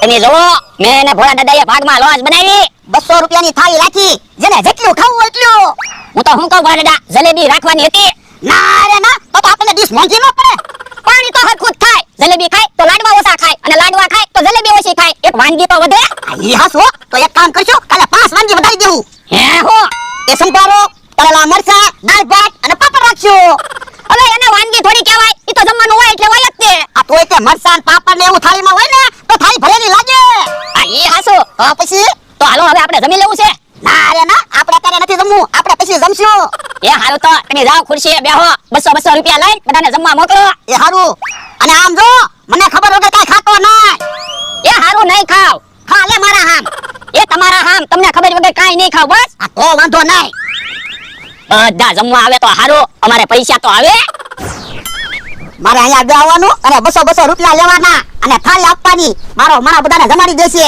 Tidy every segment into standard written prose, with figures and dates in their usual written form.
તમે જોવો મેં એને ભોળા દાદાએ ભાગમાં લોજ બનાવી 200 રૂપિયાની થાળી રાખી જેને જેટલું ખાવું એટલું. હું તો હું કહું ભોળા દાદા જલેબી રાખવાની હતી. ના રે ના તો આપણને ડીશ મોંઘી ન પડે. પાણી તો હરખું જ થાય. જલેબી ખાય તો લાડવા ઓછા ખાય અને લાડવા ખાય તો જલેબી ઓછી ખાય. એક વાનગી તો વધે. ઈ હાસો તો એક કામ કરજો કાલે 5 વાનગી વધારી દેવું. હે હો એ સંભારો તળેલા મરચા દાળ ભાત અને પાપડ રાખજો. હવે એને વાનગી થોડી કહેવાય. ઈ તો જમવાનું હોય એટલે હોય જ તે. આ તોય તે મરચા અને પાપડ ને એવું થાળીમાં હોય ને તો થાળી ભરેલી લાગે. આ ઈ હાસો તો પછી તો હાલો હવે આપણે જમી લેવું છે. ના રે ના આપણે અત્યારે નથી જમવું. આપણે પછી જમશું. એ હારું તો તમે જાઓ ખુરશીએ બેહો 200 રૂપિયા લઈ બધાને જમવા મોકલો. એ હારું અને આમ જો મને ખબર વગર કાઈ ખાતો ના. એ હારું નહીં ખાવ. ખા લે મારા હામ. એ તમારા હામ તમને ખબર વગર કાઈ નહીં ખાવ બસ. આ તો વાંધો નહીં. બધા જમવા આવે તો હારું અમારે પૈસા તો આવે. મારે અહીંયા બેહવાનું અને 200 રૂપિયા લેવાના અને થાળી આપવાની. મારા બધાને જમાડી દેશે.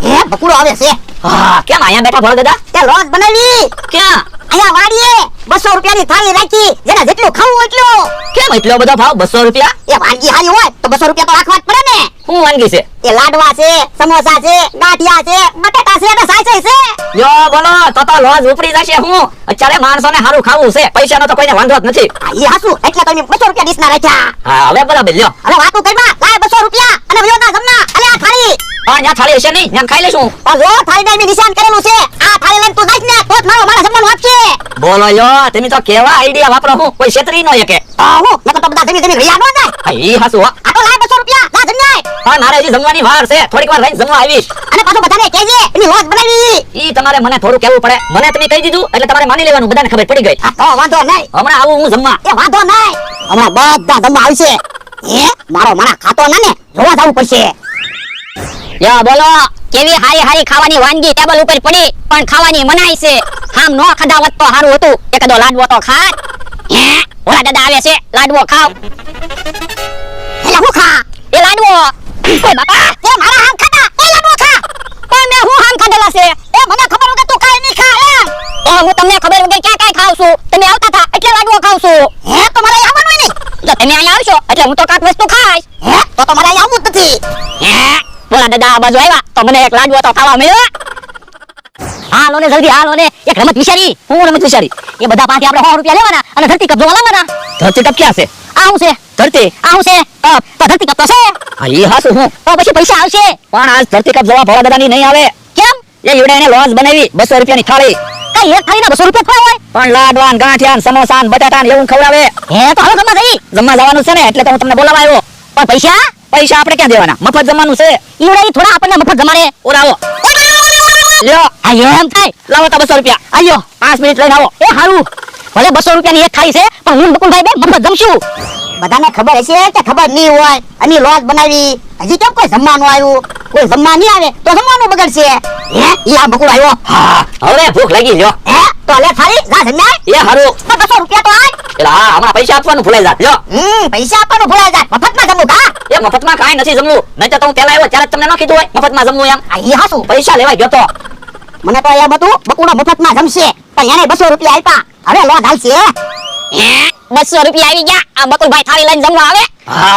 હે બકુડો આવે છે. હા કેમ અહીંયા બેઠા ભોળ દાદા? તે લોજ બનાવી. ક્યાં? અહીંયા વાડીએ 200 રૂપિયાની થાળી રાખી જેને જેટલું ખાવું એટલું. કેમ એટલો બધો ભાવ 200 રૂપિયા? એ વાનગી હારી હોય તો 200 રૂપિયા તો રાખવા જ પડે ને. શું વાનગી છે? એ લાડવા છે, સમોસા છે, ગાંઠિયા છે, બટેટા છે અને સાચે છે. યો બોલો તો લોજ ઉપડી જશે. હું અત્યારે માણસોને હારું ખાવું છે. પૈસાનો તો કોઈને વાંધો જ નથી. ઈ હાસુ એટલે તો 200 રૂપિયા ડીશના રાખ્યા. હા હવે બરાબર લ્યો. હવે વાતું કઈમાં લાય 200 રૂપિયા અને વિયોના જમના. અલે આ થાળી આ ન્યા થાળી હશે નહીં ન્યા ખાઈ લેશું. પણ જો થાળી મે નિશાન કરેલું છે. આ થાળી લઈને તું જાય ને તો જ મારા જમવાનું આપશે. બોલો યો તમે તો કેવા આઈડિયા વાપરો. હું કોઈ છેતરી ન શકે. હું નકર તો બધા જમી રહ્યા ન જાય. ઈ હાસુ આ તો લાય 200 રૂપિયા જા જમ્યાય. પણ મારે હજી જમવાની વાર છે. થોડીક વાર રહીને જમવા આવીશ. અને પાછું બધાને કહેજે એની લોજ બનાવી. ઈ તમારે મને થોડું કહેવું પડે. મને તમે કહી દીધું એટલે તમારે માની લેવાનું. બધાને ખબર પડી ગઈ. તો વાંધો નહીં. હમણાં આવું હું જમવા. એ વાંધો નહીં. હમણાં બધા જમવા આવશે. મારો માણા ખાતો ના ને જોવા જવું પડશે. યો બોલો કેવી હારી ખાવાની વાનગી ટેબલ ઉપર પડી પણ ખાવાની મનાઈ છે. આમ નો ખાધા હોત તો હારું હતું. એકદો લાડવો તો ખા. ઓલા દાદા આવે છે લાડવો ખાવ. એટલે હું ખા એ લાડવો. ઓય બાપા એ મારા હામ ખાતા એ લાડવો ખા. પણ મે હું હામ ખાધેલા છે. એ મને ખબર વગર તું કાઈ નહીં ખા એમ. તો હું તમને ખબર વગર ક્યાં કાઈ ખાવ છું. તમે આવતા થા એટલે લાડવો ખાવ છું. હે તો મારે આવવાનું નહીં. જો તમે અહીંયા આવશો એટલે હું તો કાક વસ્તુ ખાઈશ. હે તો મારે આવવું જ નથી. હે બોલા દાદા આ બાજુ આવ્યા તો મને એક લાડવો તો ખાવા મળ્યો. હાલો ને જલ્દી હાલો ને. એક રમત વિચારી. હું રમત વિચારી એ બધા પાસે આપણે 100 રૂપિયા લેવાના અને ધરતી કપ જોવા લાવવાના. ધરતી કપ ક્યાં છે? આ હું છે ધરતી. આ હું છે તો ધરતી કપ તો છે. હા ઈ હાસુ હું તો પછી પૈસા આવશે. પણ આજ ધરતી કપ જોવા ભોળા દાદાની નહીં આવે. કેમ? એ ઈવડે એને લોજ બનાવી 200 રૂપિયાની થાળી. કઈ એક થાળીના 200 રૂપિયા ખવાય? પણ લાડવાન ગાંઠિયાન સમોસાન બટાટાન એવું ખવડાવે. હે તો હાલો જમવા જવાનું છે ને એટલે તો હું તમને બોલાવા આવ્યો. પણ પૈસા આપણે ક્યાં દેવાના? મફત જમવાનું છે. ઈવડે થોડા આપણને મફત જમાડે. ઓરાવો લ્યો આ એમ થાય. લાવો તો 200 રૂપિયા. આયો 5 મિનિટ લઈને આવો. એ હારું ભલે 200 રૂપિયાની એક થાળી છે પણ હું બકુલભાઈ બે મફત જમશું. બધાને ખબર હશે કે ખબર નહીં હોય. અને લોજ બનાવી હજી કેમ કોઈ જમવાનું આવ્યું? કોઈ જમવા નહીં આવે તો જમવાનું બગડશે. હે ઈ આ બકુલ આવ્યો. હા હવે ભૂખ લાગી લ્યો. હે તો લે થાળી જા જમ્યા. એ હારું 200 રૂપિયા તો આય. એલા હમણાં પૈસા આપવાનું ભૂલાઈ જાત લ્યો. પૈસા આપવાનું ભૂલાઈ જાત. મફતમાં જમવું કા? એ મફતમાં કાઈ નથી જમવું. નહીં તો હું પેલા આવ્યો ત્યારે તમને ન કીધું હોય મફતમાં જમવું એમ. આ ઈ હાસુ પૈસા લેવા ગયો તો. મને તો એમ હતું બકુડો મફતમાં જમશે પણ એને 200 રૂપિયા આપ્યા. હવે લોજ હાલશે. 200 રૂપિયા આવી ગયા. આ બકુલભાઈ થાળી લઈને જમવા આવે. હા